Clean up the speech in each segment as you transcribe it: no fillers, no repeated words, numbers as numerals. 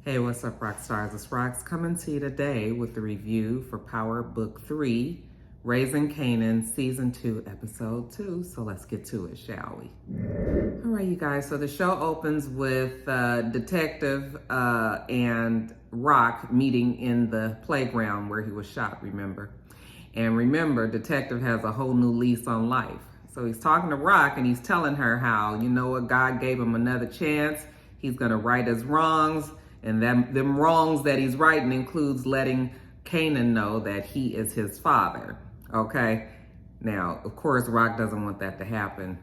Hey, what's up, rock stars? It's Rox coming to you today with the review for Power Book 3, Raising Kanan, Season 2, Episode 2. So let's get to it, shall we? All right, you guys. So the show opens with Detective and Rock meeting in the playground where he was shot, remember? And remember, Detective has a whole new lease on life. So he's talking to Rock and he's telling her how, you know what, God gave him another chance. He's going to right his wrongs. And them wrongs that he's righting includes letting Kanan know that he is his father, okay? Now, of course, Rock doesn't want that to happen.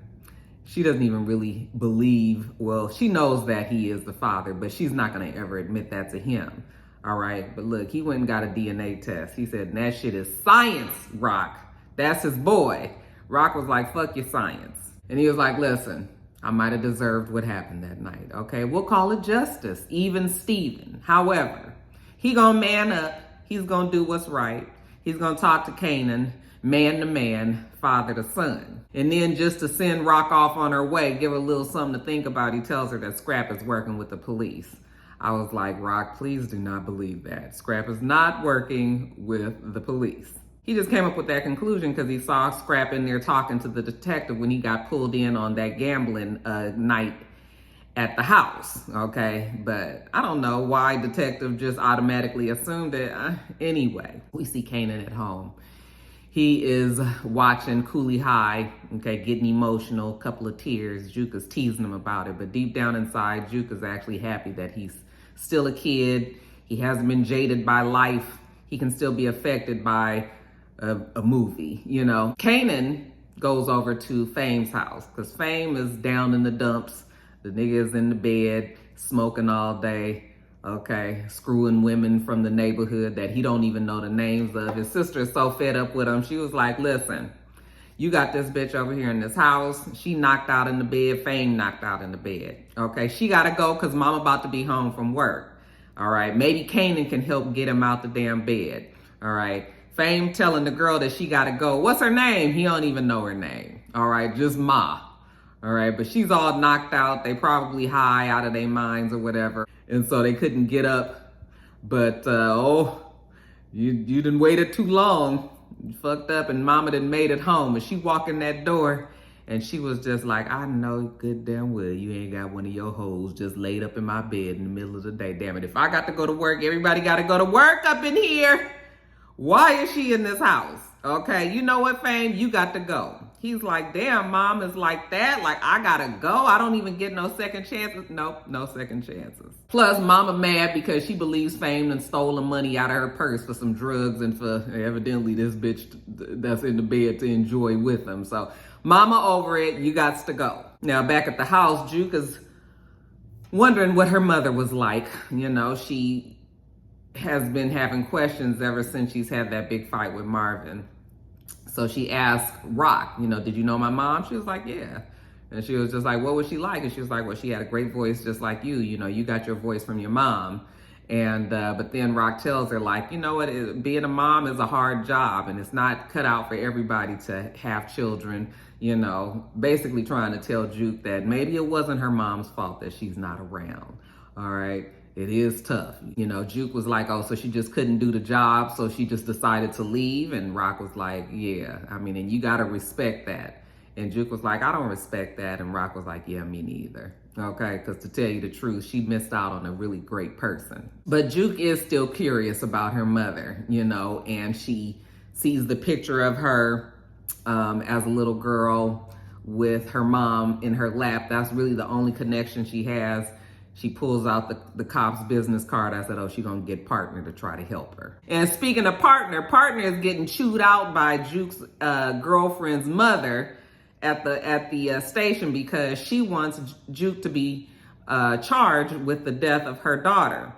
She doesn't even really believe, well, she knows that he is the father, but she's not gonna ever admit that to him, all right? But look, he went and got a DNA test. He said, that shit is science, Rock. That's his boy. Rock was like, fuck your science. And he was like, listen, I might have deserved what happened that night, okay? We'll call it justice, even Steven. However, he gonna man up. He's gonna do what's right. He's gonna talk to Kanan, man to man, father to son. And then just to send Rock off on her way, give her a little something to think about, he tells her that Scrap is working with the police. I was like, Rock, please do not believe that. Scrap is not working with the police. He just came up with that conclusion because he saw Scrap in there talking to the detective when he got pulled in on that gambling night at the house, okay? But I don't know why Detective just automatically assumed it. Anyway, we see Kanan at home. He is watching Cooley High, okay, getting emotional, couple of tears. Juke is teasing him about it, but deep down inside, Juke is actually happy that he's still a kid. He hasn't been jaded by life. He can still be affected by a movie, you know. Kanan goes over to Fame's house because Fame is down in the dumps. The nigga is in the bed, smoking all day, okay, screwing women from the neighborhood that he don't even know the names of. His sister is so fed up with him. She was like, listen, you got this bitch over here in this house. She knocked out in the bed. Fame knocked out in the bed, okay? She got to go because mom about to be home from work, all right? Maybe Kanan can help get him out the damn bed, all right? Fame telling the girl that she gotta go. What's her name? He don't even know her name. All right, just Ma. All right, but she's all knocked out. They probably high out of their minds or whatever. And so they couldn't get up. But, you done waited too long. You fucked up and mama done made it home. And she walked in that door and she was just like, I know good damn well you ain't got one of your hoes just laid up in my bed in the middle of the day. Damn it, if I got to go to work, everybody got to go to work up in here. Why is she in this house? Okay, you know what, Fame? You got to go. He's like, damn, mom is like that. Like, I gotta go. I don't even get no second chances. Nope, no second chances. Plus, mama mad because she believes Fame done stole the money out of her purse for some drugs and for evidently this bitch that's in the bed to enjoy with him. So, mama over it. You got to go. Now, back at the house, Juke is wondering what her mother was like. You know, she has been having questions ever since she's had that big fight with Marvin. So she asked Rock, you know, did you know my mom? She was like, yeah. And she was just like, what was she like? And she was like, well, she had a great voice just like you. You know, you got your voice from your mom. And, but then Rock tells her like, you know what, being a mom is a hard job and it's not cut out for everybody to have children, you know, basically trying to tell Juke that maybe it wasn't her mom's fault that she's not around. All right. It is tough. You know, Juke was like, oh, so she just couldn't do the job, so she just decided to leave. And Rock was like, yeah, I mean, and you got to respect that. And Juke was like, I don't respect that. And Rock was like, yeah, me neither. Okay, because to tell you the truth, she missed out on a really great person. But Juke is still curious about her mother, you know, and she sees the picture of her as a little girl with her mom in her lap. That's really the only connection she has. She pulls out the cop's business card. I said, oh, she's gonna get Partner to try to help her. And speaking of Partner is getting chewed out by Juke's girlfriend's mother at the station because she wants Juke to be charged with the death of her daughter.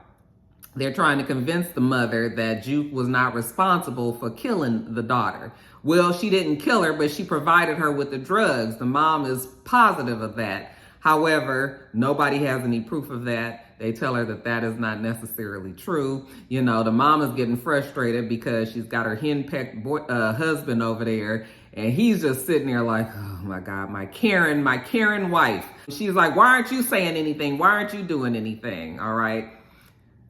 They're trying to convince the mother that Juke was not responsible for killing the daughter. Well, she didn't kill her, but she provided her with the drugs. The mom is positive of that. However, nobody has any proof of that. They tell her that that is not necessarily true. You know, the mom is getting frustrated because she's got her henpecked husband over there, and he's just sitting there like, oh my God, my Karen wife. She's like, why aren't you saying anything? Why aren't you doing anything? All right.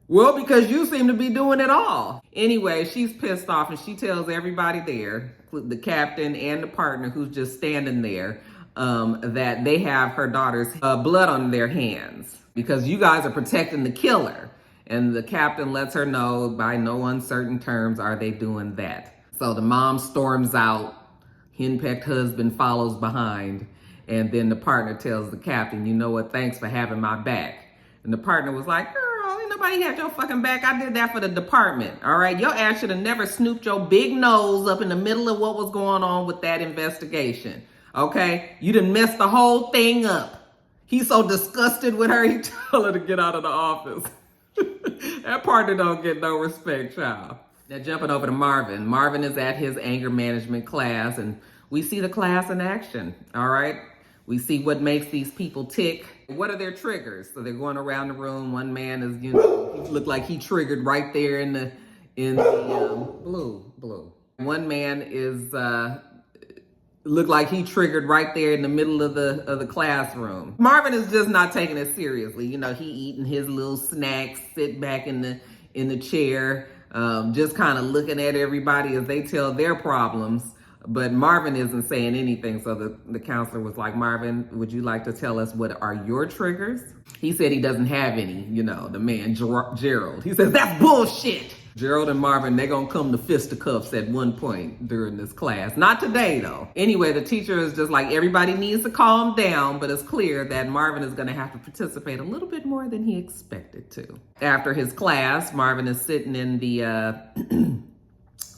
Well, because you seem to be doing it all. Anyway, she's pissed off and she tells everybody there, the captain and the partner who's just standing there, that they have her daughter's blood on their hands because you guys are protecting the killer. And the captain lets her know by no uncertain terms are they doing that. So the mom storms out, henpecked husband follows behind, and then the partner tells the captain, you know what, thanks for having my back. And the partner was like, girl, ain't nobody had your fucking back. I did that for the department, all right? Your ass should have never snooped your big nose up in the middle of what was going on with that investigation, okay? You done messed the whole thing up. He's so disgusted with her, he told her to get out of the office. That partner don't get no respect, child. Now jumping over to Marvin. Marvin is at his anger management class, and we see the class in action, all right? We see what makes these people tick. What are their triggers? So they're going around the room. One man is, he looked like he triggered right there in the blue. One man is looked like he triggered right there in the middle of the classroom. Marvin is just not taking it seriously. He eating his little snacks, sit back in the chair, just kind of looking at everybody as they tell their problems. But Marvin isn't saying anything. So the counselor was like, Marvin, would you like to tell us what are your triggers? He said he doesn't have any, the man, Gerald. He says, that's bullshit. Gerald and Marvin, they're going to come to fisticuffs at one point during this class. Not today, though. Anyway, the teacher is just like, everybody needs to calm down, but it's clear that Marvin is going to have to participate a little bit more than he expected to. After his class, Marvin is sitting in the...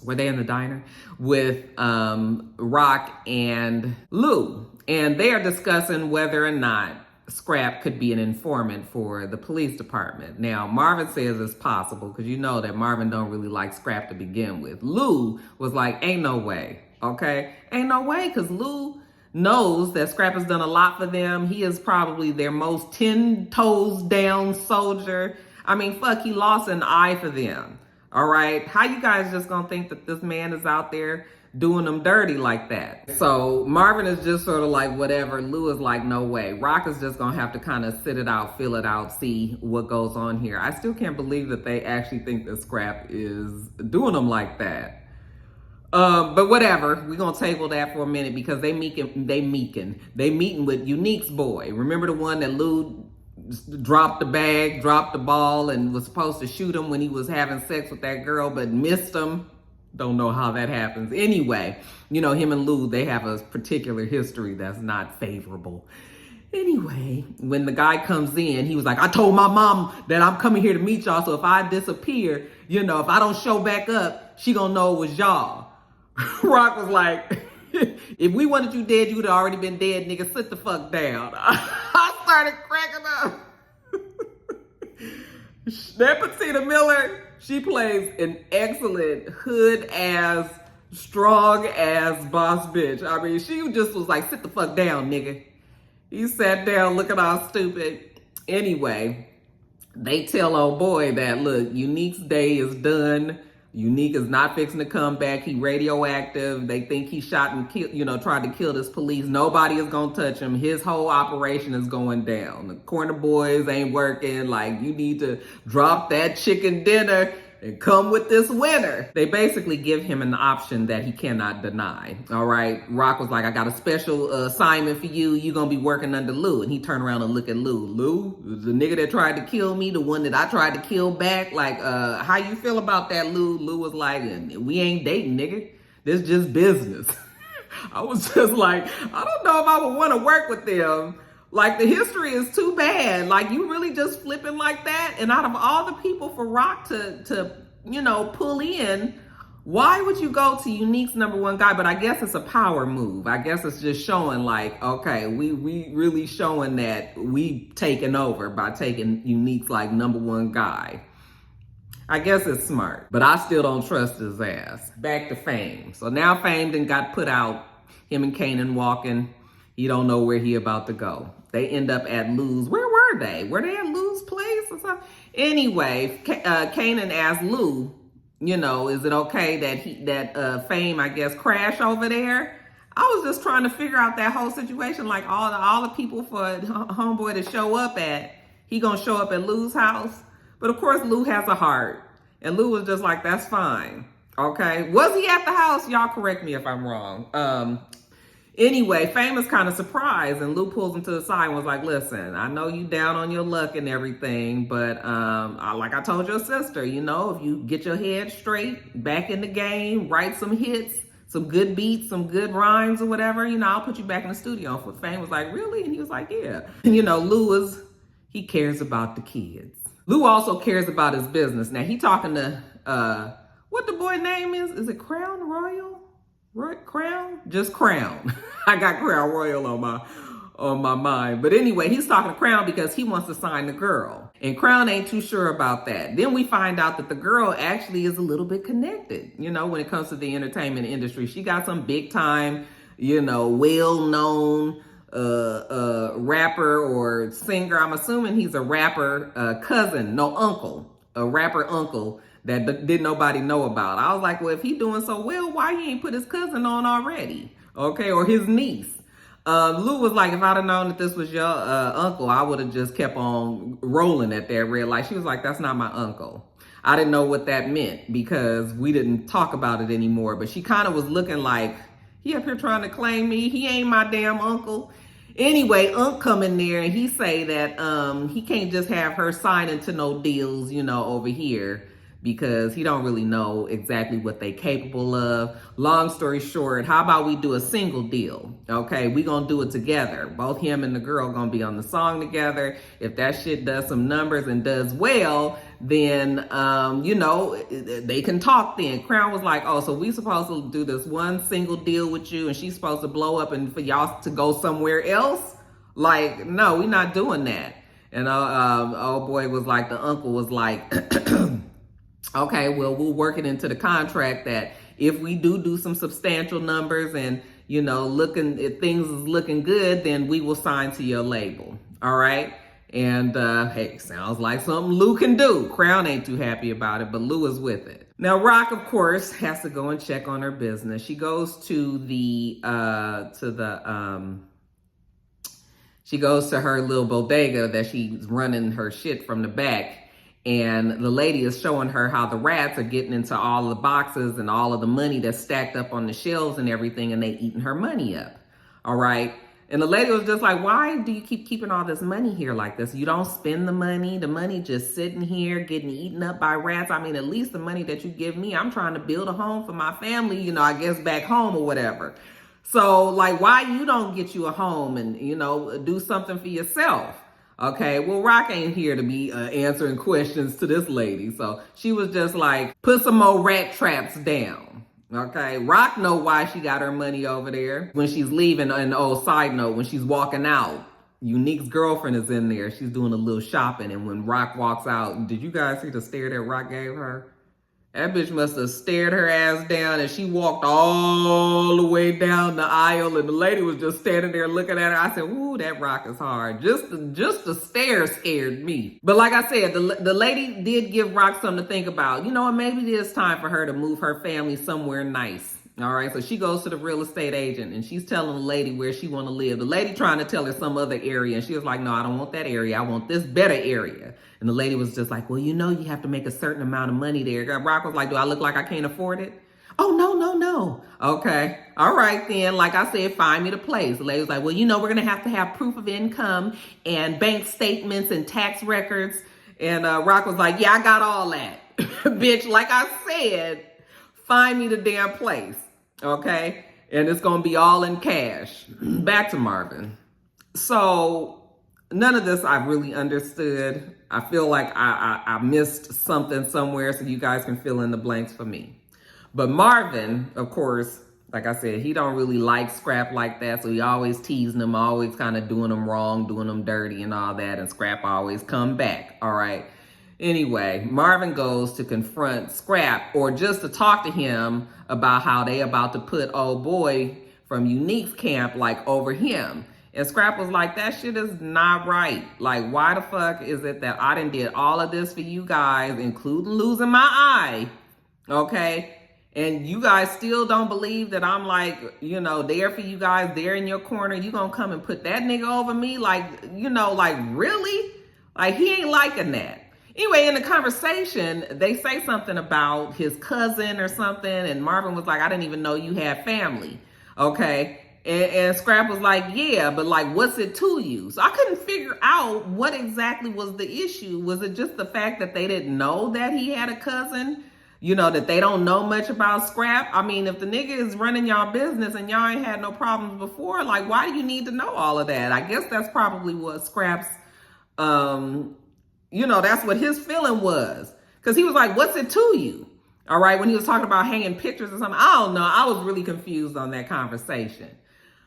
were they in the diner? With Rock and Lou. And they are discussing whether or not Scrap could be an informant for the police department. Now, Marvin says it's possible because you know that Marvin don't really like Scrap to begin with. Lou was like, ain't no way, okay? Ain't no way, because Lou knows that Scrap has done a lot for them. He is probably their most 10 toes down soldier. I mean, fuck, he lost an eye for them. All right, how you guys just gonna think that this man is out there doing them dirty like that? So Marvin is just sort of like whatever. Lou is like, no way. Rock is just gonna have to kind of sit it out, feel it out, see what goes on here. I still can't believe that they actually think that Scrap is doing them like that. But whatever, we're gonna table that for a minute because they meeting with Unique's boy. Remember the one that Lou dropped the ball, and was supposed to shoot him when he was having sex with that girl, but missed him. Don't know how that happens. Anyway, him and Lou, they have a particular history that's not favorable. Anyway, when the guy comes in, he was like, I told my mom that I'm coming here to meet y'all, so if I disappear, if I don't show back up, she gonna know it was y'all. Rock was like, if we wanted you dead, you would have already been dead, nigga. Sit the fuck down. I started cracking up. That Patina Miller, she plays an excellent hood-ass, strong-ass boss bitch. I mean, she just was like, sit the fuck down, nigga. He sat down looking all stupid. Anyway, they tell old boy that, look, Unique's day is done. Unique is not fixing to come back. He radioactive. They think he shot and killed, tried to kill this police. Nobody is going to touch him. His whole operation is going down. The corner boys ain't working. Like, you need to drop that chicken dinner and come with this winner. They basically give him an option that he cannot deny. All right. Rock was like, I got a special assignment for you. You're going to be working under Lou. And he turned around and looked at Lou. Lou, the nigga that tried to kill me, the one that I tried to kill back. Like, how you feel about that, Lou? Lou was like, we ain't dating, nigga. This just business. I was just like, I don't know if I would want to work with them. Like, the history is too bad. Like, you really just flipping like that? And out of all the people for Rock to pull in, why would you go to Unique's number one guy? But I guess it's a power move. I guess it's just showing like, okay, we really showing that we taking over by taking Unique's like number one guy. I guess it's smart, but I still don't trust his ass. Back to Fame. So now Fame then got put out, him and Kanan walking. He don't know where he about to go. They end up at Lou's. Where were they? Were they at Lou's place or something? Anyway, Kanan asked Lou, is it okay that Fame, I guess, crash over there? I was just trying to figure out that whole situation. Like all the people for homeboy to show up at, he gonna show up at Lou's house. But of course, Lou has a heart. And Lou was just like, that's fine. Okay. Was he at the house? Y'all correct me if I'm wrong. Anyway, Fame is kind of surprised, and Lou pulls him to the side and was like, listen, I know you down on your luck and everything, but like I told your sister, you know, if you get your head straight, back in the game, write some hits, some good beats, some good rhymes or whatever, you know, I'll put you back in the studio. And Fame was like, really? And he was like, yeah. You know, he cares about the kids. Lou also cares about his business. Now, he talking to, what the boy name is? Is it Crown Royal? Crown? Just Crown. I got Crown Royal on my mind. But anyway, he's talking to Crown because he wants to sign the girl. And Crown ain't too sure about that. Then we find out that the girl actually is a little bit connected, you know, when it comes to the entertainment industry. She got some big time, you know, well-known rapper or singer. I'm assuming he's a rapper uncle, a rapper uncle that didn't nobody know about. I was like, well, if he doing so well, why he ain't put his cousin on already? Okay, or his niece. Lou was like, if I'd have known that this was your uncle, I would have just kept on rolling at that red light. She was like, that's not my uncle. I didn't know what that meant because we didn't talk about it anymore. But she kind of was looking like, he up here trying to claim me. He ain't my damn uncle. Anyway, Unc come in there and he say that he can't just have her sign into no deals, you know, over here, because he don't really know exactly what they capable of. Long story short, how about we do a single deal? Okay, we gonna do it together. Both him and the girl gonna be on the song together. If that shit does some numbers and does well, then, you know, they can talk then. Crown was like, oh, so we supposed to do this one single deal with you and she's supposed to blow up and for y'all to go somewhere else? Like, no, we not doing that. And old boy was like, the uncle was like, okay, well, we'll work it into the contract that if we do some substantial numbers and, you know, if things is looking good, then we will sign to your label. All right. And hey, sounds like something Lou can do. Crown ain't too happy about it, but Lou is with it. Now, Rock, of course, has to go and check on her business. She goes to she goes to her little bodega that she's running her shit from the back. And the lady is showing her how the rats are getting into all the boxes and all of the money that's stacked up on the shelves and everything, and they eating her money up. All right. And the lady was just like, why do you keep keeping all this money here like this? You don't spend the money just sitting here getting eaten up by rats. I mean, at least the money that you give me, I'm trying to build a home for my family, you know, I guess back home or whatever. So like, why you don't get you a home and, you know, do something for yourself? Okay, well, Rock ain't here to be answering questions to this lady. So she was just like, put some more rat traps down. Okay, Rock know why she got her money over there. When she's leaving, and side note, when she's walking out, Unique's girlfriend is in there. She's doing a little shopping. And when Rock walks out, did you guys see the stare that Rock gave her? That bitch must have stared her ass down, and she walked all the way down the aisle, and the lady was just standing there looking at her. I said, ooh, that Rock is hard. Just the stare scared me. But like I said, the lady did give Rock something to think about. You know what, maybe it is time for her to move her family somewhere nice. All right, so she goes to the real estate agent, and she's telling the lady where she want to live. The lady trying to tell her some other area, and she was like, no, I don't want that area. I want this better area. And the lady was just like, well, you know, you have to make a certain amount of money there. Rock was like, do I look like I can't afford it? Oh, no. Okay. All right, then. Like I said, find me the place. The lady was like, well, you know, we're going to have proof of income and bank statements and tax records. And Rock was like, yeah, I got all that. Bitch, like I said, find me the damn place. Okay. And it's going to be all in cash. Back to Marvin. So none of this I really understood. I feel like I missed something somewhere, so you guys can fill in the blanks for me. But Marvin, of course, like I said, he don't really like Scrap like that, so he always teasing him, always kind of doing him wrong, doing him dirty and all that, and Scrap always come back, all right? Anyway, Marvin goes to confront Scrap, or just to talk to him about how they about to put old boy from Unique's camp, like, over him. And Scrap was like, that shit is not right. Like, why the fuck is it that I done did all of this for you guys, including losing my eye, okay? And you guys still don't believe that I'm, like, you know, there for you guys, there in your corner. You gonna come and put that nigga over me? Like, you know, like, really? Like, he ain't liking that. Anyway, in the conversation, they say something about his cousin or something, and Marvin was like, I didn't even know you had family. Okay. And Scrap was like, yeah, but like, what's it to you? So I couldn't figure out what exactly was the issue. Was it just the fact that they didn't know that he had a cousin? You know, that they don't know much about Scrap? I mean, if the nigga is running y'all business and y'all ain't had no problems before, like, why do you need to know all of that? I guess that's probably what Scrap's, that's what his feeling was. Because he was like, what's it to you? All right, when he was talking about hanging pictures or something, I don't know. I was really confused on that conversation.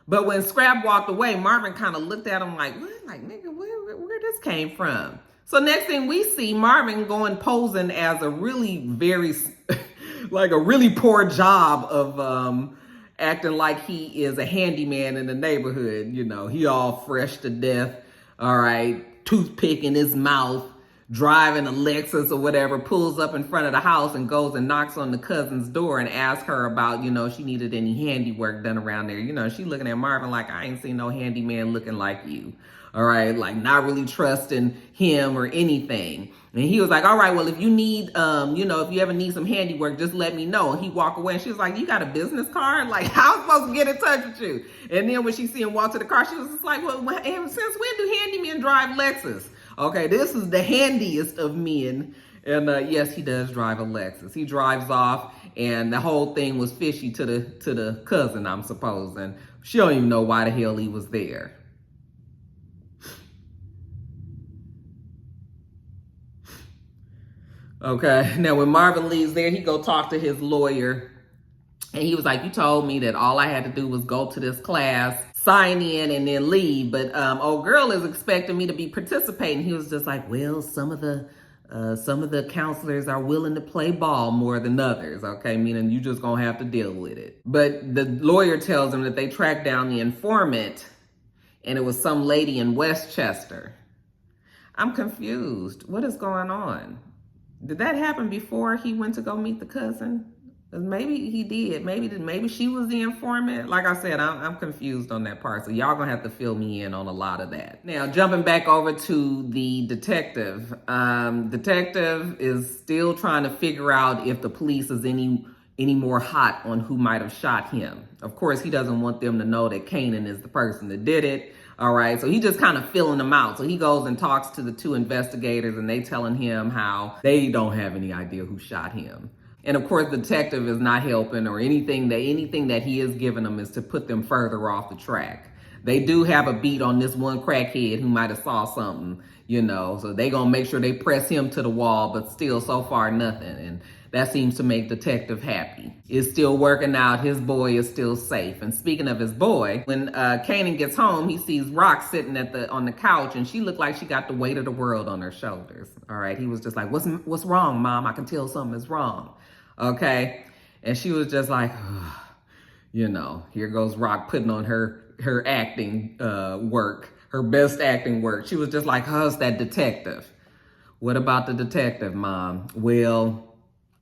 But when Scrap walked away, Marvin kind of looked at him like, what? Like, nigga, where this came from? So next thing we see, Marvin going posing as a really like a really poor job of acting like he is a handyman in the neighborhood. You know, he all fresh to death, all right, toothpick in his mouth, driving a Lexus or whatever, pulls up in front of the house and goes and knocks on the cousin's door and asks her about, she needed any handiwork done around there. She looking at Marvin like, I ain't seen no handyman looking like you. All right, like not really trusting him or anything. And he was like, all right, well, if you need, if you ever need some handiwork, just let me know. And he walked away and she was like, you got a business card? Like, how am I supposed to get in touch with you? And then when she see him walk to the car, she was just like, well, since when do handymen drive Lexus? Okay, this is the handiest of men. And yes, he does drive a Lexus. He drives off, and the whole thing was fishy to the cousin, I'm supposing. She don't even know why the hell he was there. Okay, now when Marvin leaves there, he go talk to his lawyer. And he was like, you told me that all I had to do was go to this class, sign in, and then leave. But old girl is expecting me to be participating. He was just like, well, some of the counselors are willing to play ball more than others. Okay, meaning you just gonna have to deal with it. But the lawyer tells him that they tracked down the informant, and it was some lady in Westchester. I'm confused. What is going on? Did that happen before he went to go meet the cousin? Maybe he did. Maybe she was the informant. Like I said, I'm confused on that part. So y'all gonna have to fill me in on a lot of that. Now, jumping back over to the detective. Detective is still trying to figure out if the police is any more hot on who might have shot him. Of course, he doesn't want them to know that Kanan is the person that did it. All right, so he just kind of filling them out. So he goes and talks to the two investigators, and they telling him how they don't have any idea who shot him. And of course, the detective is not helping, or anything that he is giving them is to put them further off the track. They do have a beat on this one crackhead who might have saw something, so they gonna make sure they press him to the wall, but still so far nothing. And that seems to make detective happy. It's still working out. His boy is still safe. And speaking of his boy, when Kanan gets home, he sees Rock sitting on the couch, and she looked like she got the weight of the world on her shoulders. All right, he was just like, what's wrong, Mom? I can tell something is wrong. Okay, and she was just like, here goes Rock putting on her acting work, her best acting work. She was just like, it's that detective. What about the detective, Mom? Well,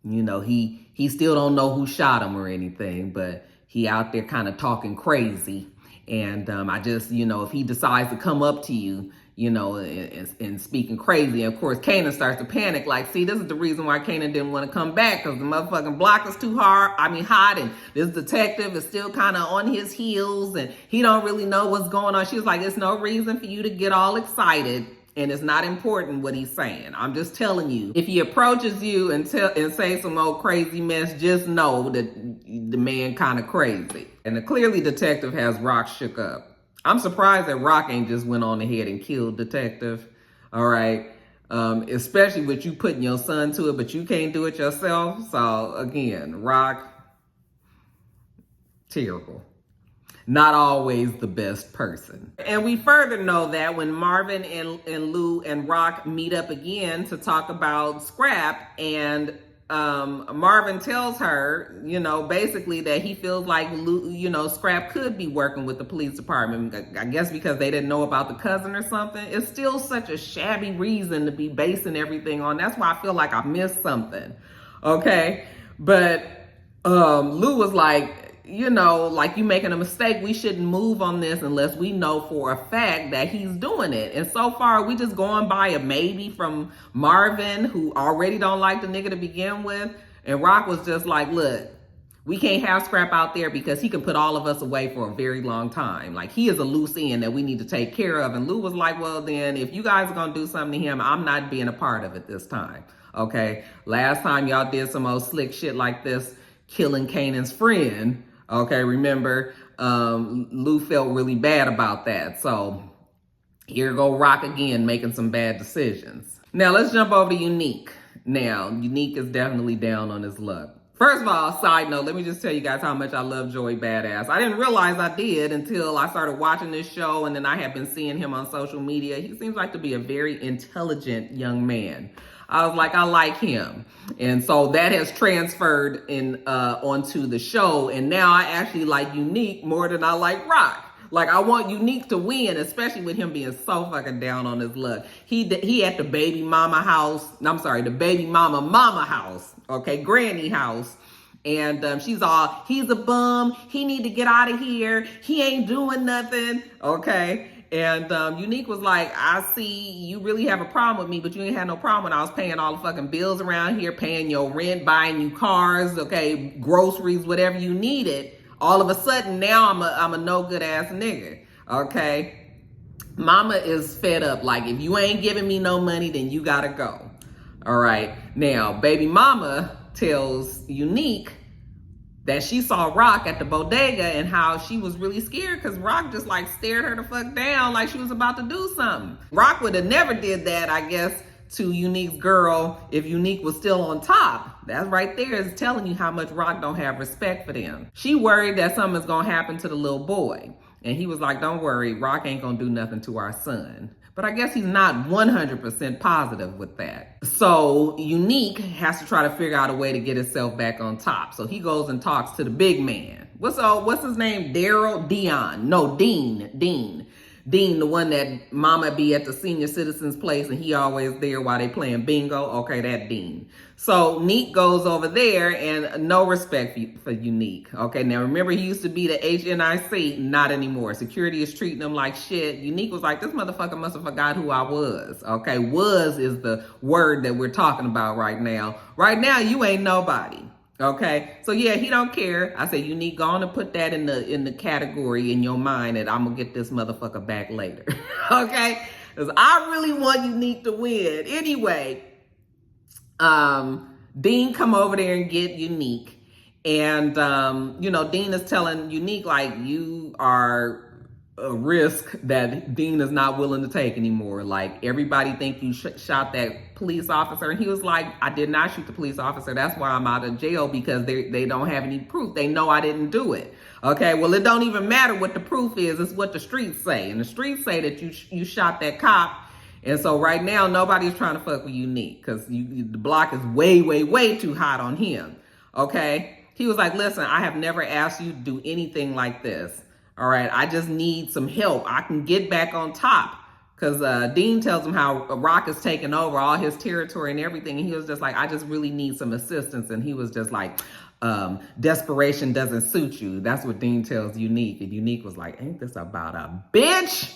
he still don't know who shot him or anything, but he out there kind of talking crazy. And I just, if he decides to come up to you, and speaking crazy. And of course, Kanan starts to panic, like, see, this is the reason why Kanan didn't want to come back, because the motherfucking block is too hot, and this detective is still kind of on his heels, and he don't really know what's going on. She was like, there's no reason for you to get all excited, and it's not important what he's saying. I'm just telling you, if he approaches you and say some old crazy mess, just know that the man kind of crazy. And clearly detective has Rock shook up. I'm surprised that Rock ain't just went on ahead and killed detective. All right. Especially with you putting your son to it, but you can't do it yourself. So again, Rock, terrible. Not always the best person. And we further know that when Marvin and Lou and Rock meet up again to talk about Scrap, and Marvin tells her, basically that he feels like Scrap could be working with the police department. I guess because they didn't know about the cousin or something. It's still such a shabby reason to be basing everything on. That's why I feel like I missed something. Okay. But Lou was like, you know, like you making a mistake, we shouldn't move on this unless we know for a fact that he's doing it. And so far, we just going by a maybe from Marvin, who already don't like the nigga to begin with. And Rock was just like, look, we can't have Scrap out there because he can put all of us away for a very long time. Like, he is a loose end that we need to take care of. And Lou was like, well, then if you guys are going to do something to him, I'm not being a part of it this time. Okay. Last time y'all did some old slick shit like this, killing Kanan's friend. Okay, remember, Lou felt really bad about that. So here go Rock again, making some bad decisions. Now let's jump over to Unique. Now, Unique is definitely down on his luck. First of all, side note, let me just tell you guys how much I love Joey Badass. I didn't realize I did until I started watching this show, and then I have been seeing him on social media. He seems like to be a very intelligent young man. I was like, I like him. And so that has transferred in onto the show. And now I actually like Unique more than I like Rock. Like, I want Unique to win, especially with him being so fucking down on his luck. He at the baby mama house. I'm sorry, the baby mama house. Okay, granny house. And she's all, he's a bum. He need to get out of here. He ain't doing nothing. Okay. And Unique was like, I see you really have a problem with me, but you ain't had no problem when I was paying all the fucking bills around here, paying your rent, buying you cars, okay, groceries, whatever you needed. All of a sudden, now I'm a no good ass nigga, okay? Mama is fed up. Like, if you ain't giving me no money, then you gotta go. All right. Now, baby mama tells Unique that she saw Rock at the bodega and how she was really scared because Rock just like stared her the fuck down like she was about to do something. Rock would have never did that, I guess, to Unique's girl if Unique was still on top. That's right there is telling you how much Rock don't have respect for them. She worried that something's gonna happen to the little boy. And he was like, don't worry, Rock ain't gonna do nothing to our son. But I guess he's not 100% positive with that. So Unique has to try to figure out a way to get himself back on top. So he goes and talks to the big man. What's his name? Dean, the one that mama be at the senior citizens place and he always there while they playing bingo. Okay, that Dean. So Neek goes over there and no respect for Unique. Okay, now remember he used to be the HNIC, not anymore. Security is treating him like shit. Unique was like, this motherfucker must have forgot who I was. Okay, was is the word that we're talking about right now. Right now, you ain't nobody. Okay, so yeah, he don't care. I say, Unique, go on and put that in the category in your mind that I'm gonna get this motherfucker back later. Okay, because I really want Unique to win. Anyway, Dean come over there and get Unique, and Dean is telling Unique like, you are a risk that Dean is not willing to take anymore. Like, everybody think you shot that police officer. And he was like, I did not shoot the police officer. That's why I'm out of jail, because they don't have any proof. They know I didn't do it. Okay, well, it don't even matter what the proof is. It's what the streets say. And the streets say that you shot that cop. And so right now, nobody's trying to fuck with Unique because the block is way, way, way too hot on him. Okay, he was like, listen, I have never asked you to do anything like this. All right, I just need some help. I can get back on top. Because Dean tells him how Rock is taking over all his territory and everything. And he was just like, I just really need some assistance. And he was just like, desperation doesn't suit you. That's what Dean tells Unique. And Unique was like, ain't this about a bitch?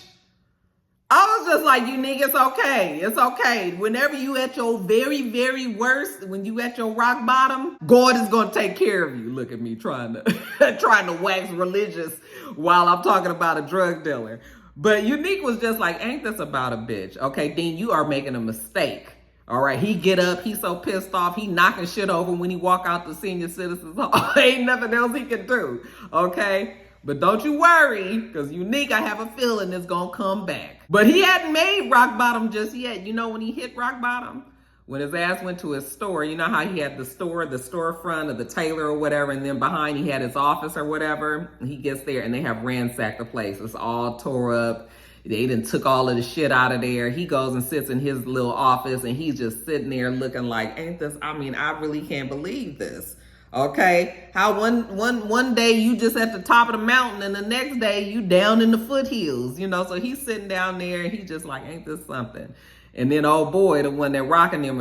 I was just like, Unique, it's okay. It's okay. Whenever you at your very, very worst, when you at your rock bottom, God is going to take care of you. Look at me trying to wax religious while I'm talking about a drug dealer. But Unique was just like, ain't this about a bitch? Okay, Dean, you are making a mistake. All right, he get up, he's so pissed off, he knocking shit over when he walk out the senior citizens hall. Ain't nothing else he can do, okay? But don't you worry, because Unique, I have a feeling, is going to come back. But he hadn't made rock bottom just yet. You know when he hit rock bottom? When his ass went to his store, you know how he had the storefront of the tailor or whatever, and then behind he had his office or whatever. And he gets there and they have ransacked the place. It's all tore up. They done took all of the shit out of there. He goes and sits in his little office and he's just sitting there looking like, ain't this, I mean, I really can't believe this. Okay, how one day you just at the top of the mountain and the next day you down in the foothills, you know? So he's sitting down there and he just like, ain't this something? And then old boy, the one that rocking them,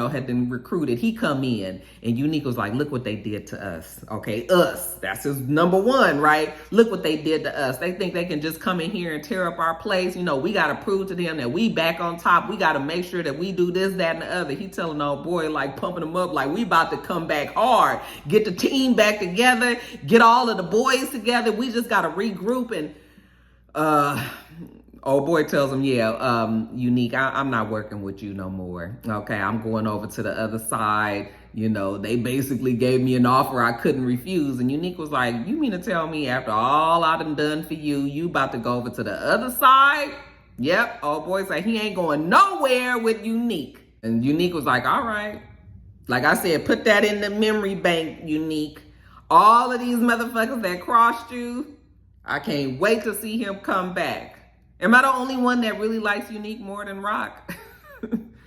had been recruited, he come in and Unique was like, look what they did to us. Okay, us. That's his number one, right? Look what they did to us. They think they can just come in here and tear up our place. We got to prove to them that we back on top. We got to make sure that we do this, that, and the other. He telling old boy, like pumping him up, like we about to come back hard. Get the team back together. Get all of the boys together. We just got to regroup and, old boy tells him, Unique, I'm not working with you no more. Okay, I'm going over to the other side. They basically gave me an offer I couldn't refuse. And Unique was like, you mean to tell me after all I done for you, you about to go over to the other side? Yep, old boy said he ain't going nowhere with Unique. And Unique was like, all right. Like I said, put that in the memory bank, Unique. All of these motherfuckers that crossed you, I can't wait to see him come back. Am I the only one that really likes Unique more than Rock?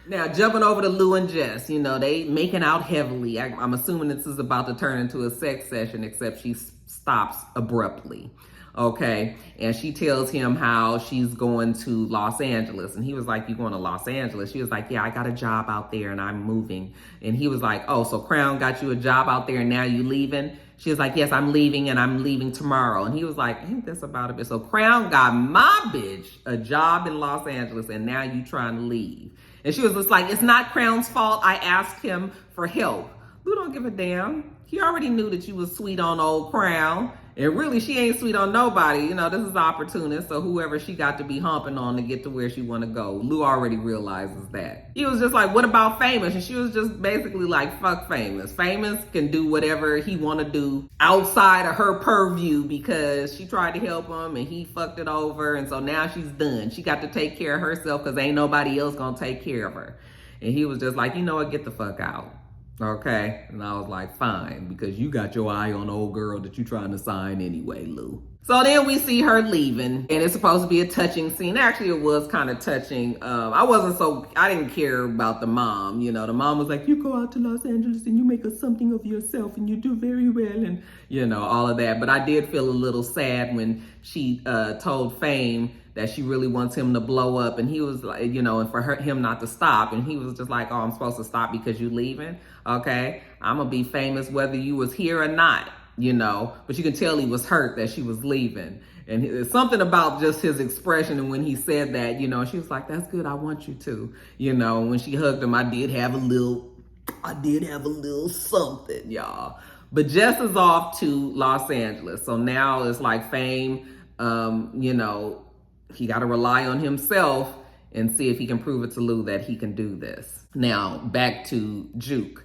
Now, jumping over to Lou and Jess, they making out heavily. I'm assuming this is about to turn into a sex session, except she stops abruptly. Okay, and she tells him how she's going to Los Angeles. And he was like, you going to Los Angeles? She was like, yeah, I got a job out there and I'm moving. And he was like, oh, so Crown got you a job out there and now you leaving? She was like, yes, I'm leaving and I'm leaving tomorrow. And he was like, ain't this about a bitch? So Crown got my bitch a job in Los Angeles and now you trying to leave. And she was just like, it's not Crown's fault. I asked him for help. Lou don't give a damn. He already knew that you was sweet on old Crown. And really, she ain't sweet on nobody. This is opportunist. So whoever she got to be humping on to get to where she want to go, Lou already realizes that. He was just like, what about Famous? And she was just basically like, fuck Famous. Famous can do whatever he want to do outside of her purview because she tried to help him and he fucked it over. And so now she's done. She got to take care of herself because ain't nobody else going to take care of her. And he was just like, you know what, get the fuck out. Okay, and I was like, fine, because you got your eye on old girl that you trying to sign anyway, Lou. So then we see her leaving, and it's supposed to be a touching scene. Actually, it was kind of touching. I didn't care about the mom. The mom was like, you go out to Los Angeles and you make something of yourself and you do very well and, all of that. But I did feel a little sad when she told Fame that she really wants him to blow up. And he was like, and for him not to stop. And he was just like, oh, I'm supposed to stop because you leaving? Okay, I'm going to be famous whether you was here or not, But you can tell he was hurt that she was leaving. And it's something about just his expression. And when he said that, she was like, that's good. I want you to. When she hugged him, I did have a little something, y'all. But Jess is off to Los Angeles. So now it's like Fame, he got to rely on himself and see if he can prove it to Lou that he can do this. Now, back to Juke.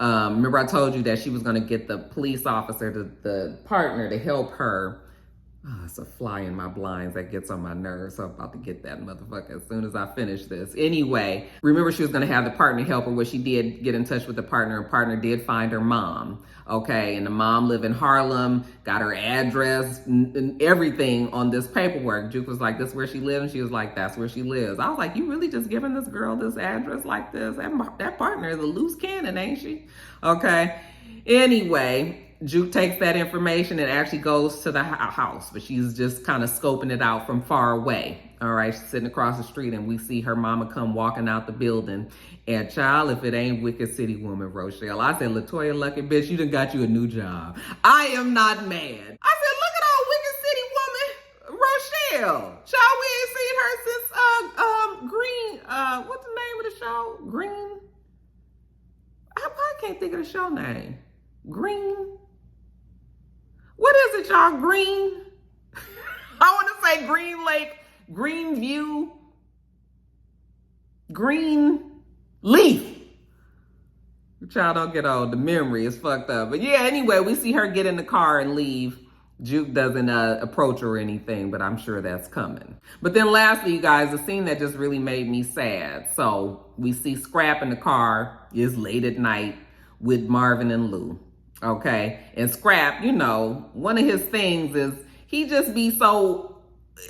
Remember I told you that she was going to get the police officer, the partner, to help her. Oh, it's a fly in my blinds that gets on my nerves. So I'm about to get that motherfucker as soon as I finish this. Anyway, remember she was going to have the partner help her. Well, she did get in touch with the partner, and partner did find her mom. Okay, and the mom lived in Harlem, got her address and everything on this paperwork. Juke was like, this is where she lives? And she was like, that's where she lives. I was like, you really just giving this girl this address like this? That partner is a loose cannon, ain't she? Okay, anyway, Juke takes that information and actually goes to the house, but she's just kind of scoping it out from far away. All right, she's sitting across the street and we see her mama come walking out the building. And child, if it ain't Wicked City Woman, Rochelle. I said, LaToya Lucky, bitch, you done got you a new job. I am not mad. I said, look at old Wicked City Woman, Rochelle. Child, we ain't seen her since Green, what's the name of the show? Green? I can't think of the show name. Green? What is it, y'all? Green? I want to say Green Lake, Green View, Green Leaf. The child don't get old. The memory is fucked up. But yeah, anyway, we see her get in the car and leave. Juke doesn't approach her or anything, but I'm sure that's coming. But then lastly, you guys, the scene that just really made me sad. So we see Scrap in the car. It's late at night with Marvin and Lou. Okay, and Scrap, one of his things is he just be so,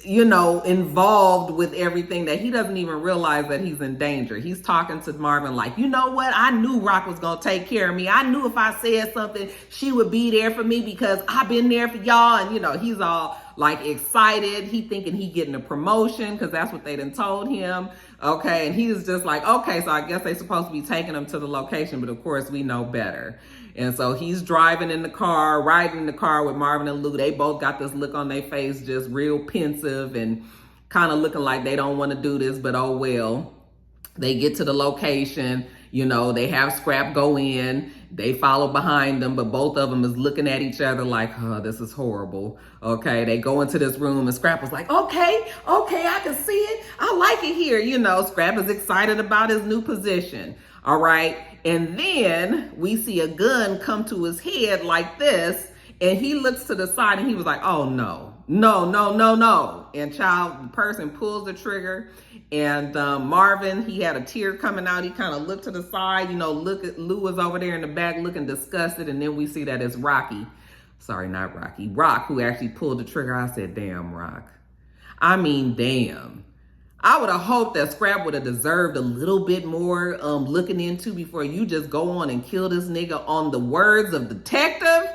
involved with everything that he doesn't even realize that he's in danger. He's talking to Marvin like, you know what? I knew Rock was going to take care of me. I knew if I said something, she would be there for me because I've been there for y'all. And, he's all like excited. He thinking he getting a promotion because that's what they done told him. Okay, and he's just like, okay, so I guess they supposed to be taking him to the location, but of course we know better. And so he's driving in the car, riding in the car with Marvin and Lou. They both got this look on their face, just real pensive and kind of looking like they don't want to do this, but oh well. They get to the location, you know, they have Scrap go in, they follow behind them, but both of them is looking at each other like, oh, this is horrible. Okay, they go into this room and Scrap was like, okay, I can see it. I like it here. You know, Scrap is excited about his new position. All right. And then we see a gun come to his head like this, and he looks to the side and he was like, oh no. And the person pulls the trigger, and Marvin, he had a tear coming out. He kind of looked to the side, you know, Lou was over there in the back looking disgusted. And then we see that it's Rock, who actually pulled the trigger. I said, damn, Rock. I mean, damn. I would have hoped that Scrap would have deserved a little bit more looking into before you just go on and kill this nigga on the words of detective.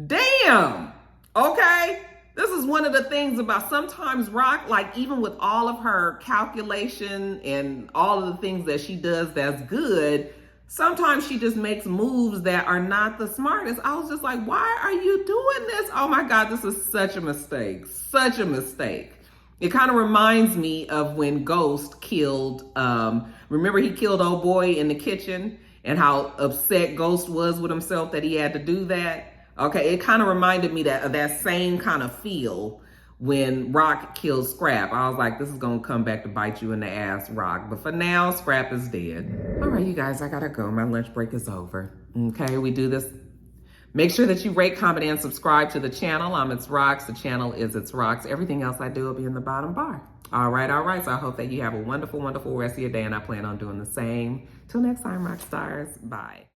Damn. Okay. This is one of the things about sometimes Rock, like even with all of her calculation and all of the things that she does that's good, sometimes she just makes moves that are not the smartest. I was just like, why are you doing this? Oh my God, this is such a mistake. Such a mistake. It kind of reminds me of when Ghost killed, remember he killed old boy in the kitchen and how upset Ghost was with himself that he had to do that. Okay, it kind of reminded me of that same kind of feel when Rock killed Scrap. I was like, this is going to come back to bite you in the ass, Rock. But for now, Scrap is dead. All right, you guys, I got to go. My lunch break is over. Okay, we do this. Make sure that you rate, comment, and subscribe to the channel. I'm itsrox. The channel is itsrox. Everything else I do will be in the bottom bar. All right. So I hope that you have a wonderful, wonderful rest of your day, and I plan on doing the same. Till next time, rock stars. Bye.